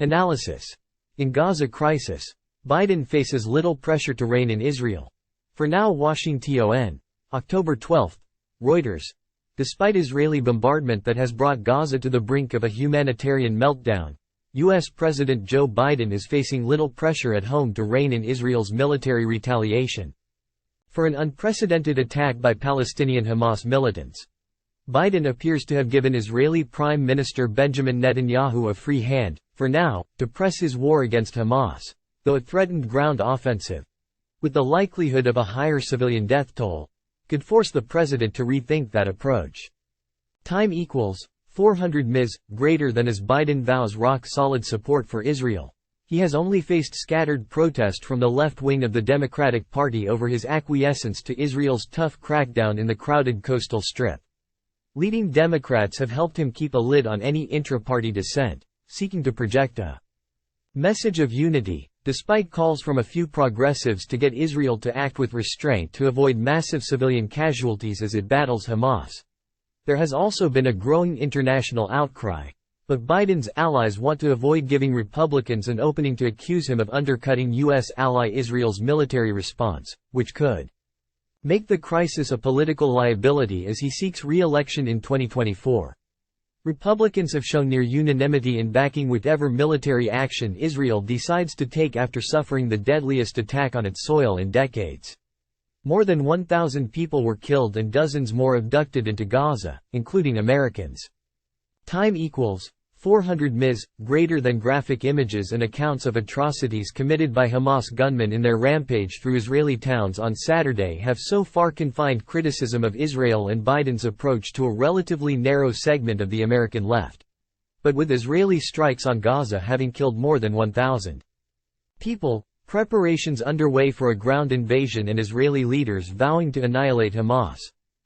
Analysis. In Gaza crisis, Biden faces little pressure to rein in Israel. For now, Washington, October 12, Reuters. Despite Israeli bombardment that has brought Gaza to the brink of a humanitarian meltdown, U.S. President Joe Biden is facing little pressure at home to rein in Israel's military retaliation for an unprecedented attack by Palestinian Hamas militants. Biden appears to have given Israeli Prime Minister Benjamin Netanyahu a free hand, for now, to press his war against Hamas, though a threatened ground offensive, with the likelihood of a higher civilian death toll, could force the president to rethink that approach. Time equals 400 ms, greater than as Biden vows rock-solid support for Israel. He has only faced scattered protest from the left wing of the Democratic Party over his acquiescence to Israel's tough crackdown in the crowded coastal strip. Leading Democrats have helped him keep a lid on any intra-party dissent, seeking to project a message of unity, despite calls from a few progressives to get Israel to act with restraint to avoid massive civilian casualties as it battles Hamas. There has also been a growing international outcry, but Biden's allies want to avoid giving Republicans an opening to accuse him of undercutting U.S. ally Israel's military response, which could make the crisis a political liability as he seeks re-election in 2024. Republicans have shown near unanimity in backing whatever military action Israel decides to take after suffering the deadliest attack on its soil in decades. More than 1,000 people were killed and dozens more abducted into Gaza, including Americans. Time equals 400 ms, greater than graphic images and accounts of atrocities committed by Hamas gunmen in their rampage through Israeli towns on Saturday have so far confined criticism of Israel and Biden's approach to a relatively narrow segment of the American left. But with Israeli strikes on Gaza having killed more than 1,000 people, preparations underway for a ground invasion and Israeli leaders vowing to annihilate Hamas,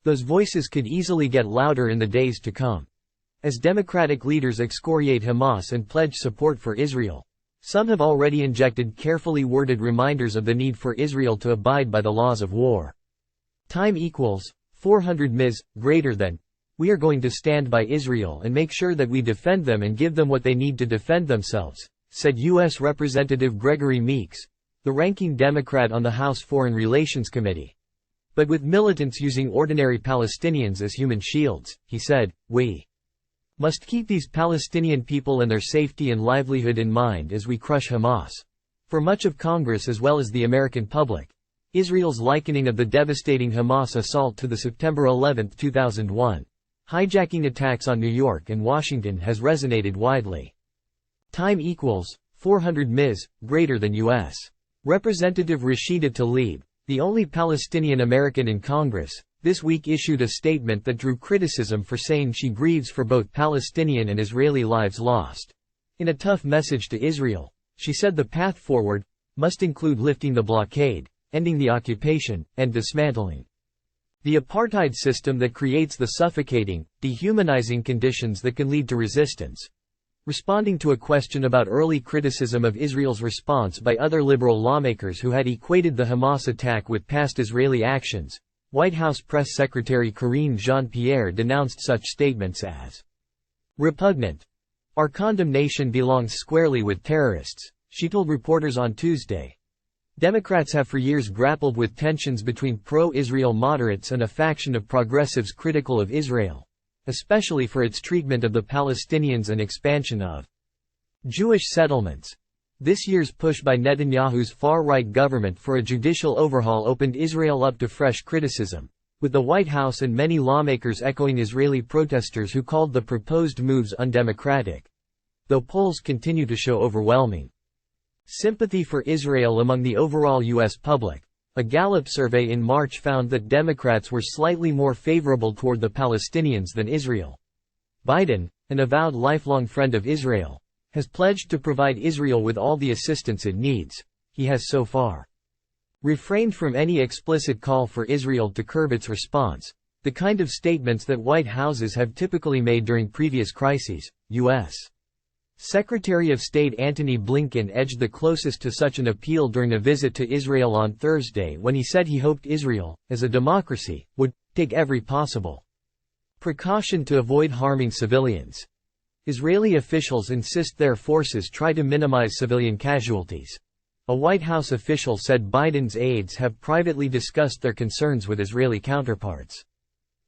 those voices could easily get louder in the days to come. As Democratic leaders excoriate Hamas and pledge support for Israel, some have already injected carefully worded reminders of the need for Israel to abide by the laws of war. Time equals 400 ms, greater than, we are going to stand by Israel and make sure that we defend them and give them what they need to defend themselves, said U.S. Representative Gregory Meeks, the ranking Democrat on the House Foreign Relations Committee. But with militants using ordinary Palestinians as human shields, he said, we must keep these Palestinian people and their safety and livelihood in mind as we crush Hamas. For much of Congress as well as the American public, Israel's likening of the devastating Hamas assault to the September 11, 2001, hijacking attacks on New York and Washington has resonated widely. Time equals 400 ms, greater than U.S. Representative Rashida Tlaib, the only Palestinian American in Congress, this week issued a statement that drew criticism for saying she grieves for both Palestinian and Israeli lives lost. In a tough message to Israel, she said the path forward must include lifting the blockade, ending the occupation, and dismantling the apartheid system that creates the suffocating, dehumanizing conditions that can lead to resistance. Responding to a question about early criticism of Israel's response by other liberal lawmakers who had equated the Hamas attack with past Israeli actions, White House Press Secretary Karine Jean-Pierre denounced such statements as repugnant. Our condemnation belongs squarely with terrorists, she told reporters on Tuesday. Democrats have for years grappled with tensions between pro-Israel moderates and a faction of progressives critical of Israel, especially for its treatment of the Palestinians and expansion of Jewish settlements. This year's push by Netanyahu's far-right government for a judicial overhaul opened Israel up to fresh criticism, with the White House and many lawmakers echoing Israeli protesters who called the proposed moves undemocratic. Though polls continue to show overwhelming sympathy for Israel among the overall U.S. public, a Gallup survey in March found that Democrats were slightly more favorable toward the Palestinians than Israel. Biden, an avowed lifelong friend of Israel, has pledged to provide Israel with all the assistance it needs. He has so far refrained from any explicit call for Israel to curb its response, the kind of statements that White Houses have typically made during previous crises. U.S. Secretary of State Antony Blinken edged the closest to such an appeal during a visit to Israel on Thursday when he said he hoped Israel, as a democracy, would take every possible precaution to avoid harming civilians. Israeli officials insist their forces try to minimize civilian casualties. A White House official said Biden's aides have privately discussed their concerns with Israeli counterparts.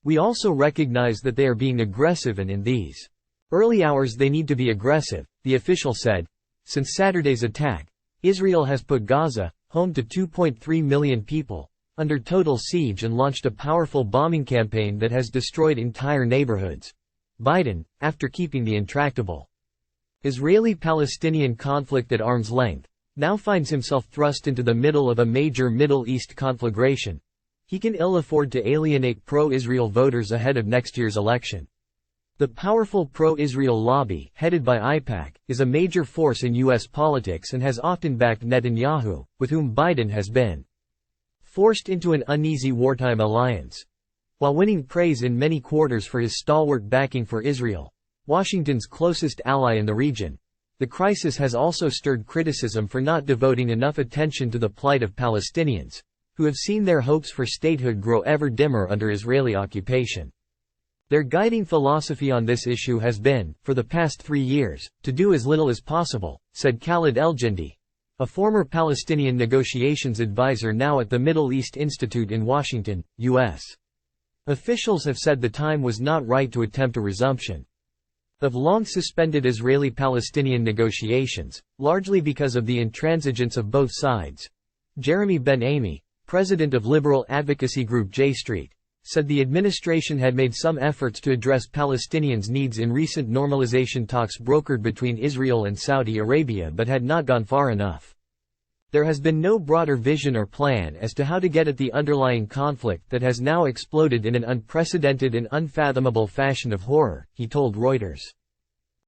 "We also recognize that they are being aggressive, and in these early hours they need to be aggressive," the official said. Since Saturday's attack, Israel has put Gaza, home to 2.3 million people, under total siege and launched a powerful bombing campaign that has destroyed entire neighborhoods. Biden, after keeping the intractable Israeli-Palestinian conflict at arm's length, now finds himself thrust into the middle of a major Middle East conflagration. He can ill afford to alienate pro-Israel voters ahead of next year's election. The powerful pro-Israel lobby, headed by AIPAC, is a major force in U.S. politics and has often backed Netanyahu, with whom Biden has been forced into an uneasy wartime alliance. While winning praise in many quarters for his stalwart backing for Israel, Washington's closest ally in the region, the crisis has also stirred criticism for not devoting enough attention to the plight of Palestinians, who have seen their hopes for statehood grow ever dimmer under Israeli occupation. Their guiding philosophy on this issue has been, for the past 3 years, to do as little as possible, said Khalid El-Jindi, a former Palestinian negotiations advisor now at the Middle East Institute in Washington, U.S. Officials have said the time was not right to attempt a resumption of long-suspended Israeli-Palestinian negotiations, largely because of the intransigence of both sides. Jeremy Ben-Ami, president of liberal advocacy group J Street, said the administration had made some efforts to address Palestinians' needs in recent normalization talks brokered between Israel and Saudi Arabia but had not gone far enough. There has been no broader vision or plan as to how to get at the underlying conflict that has now exploded in an unprecedented and unfathomable fashion of horror, he told Reuters.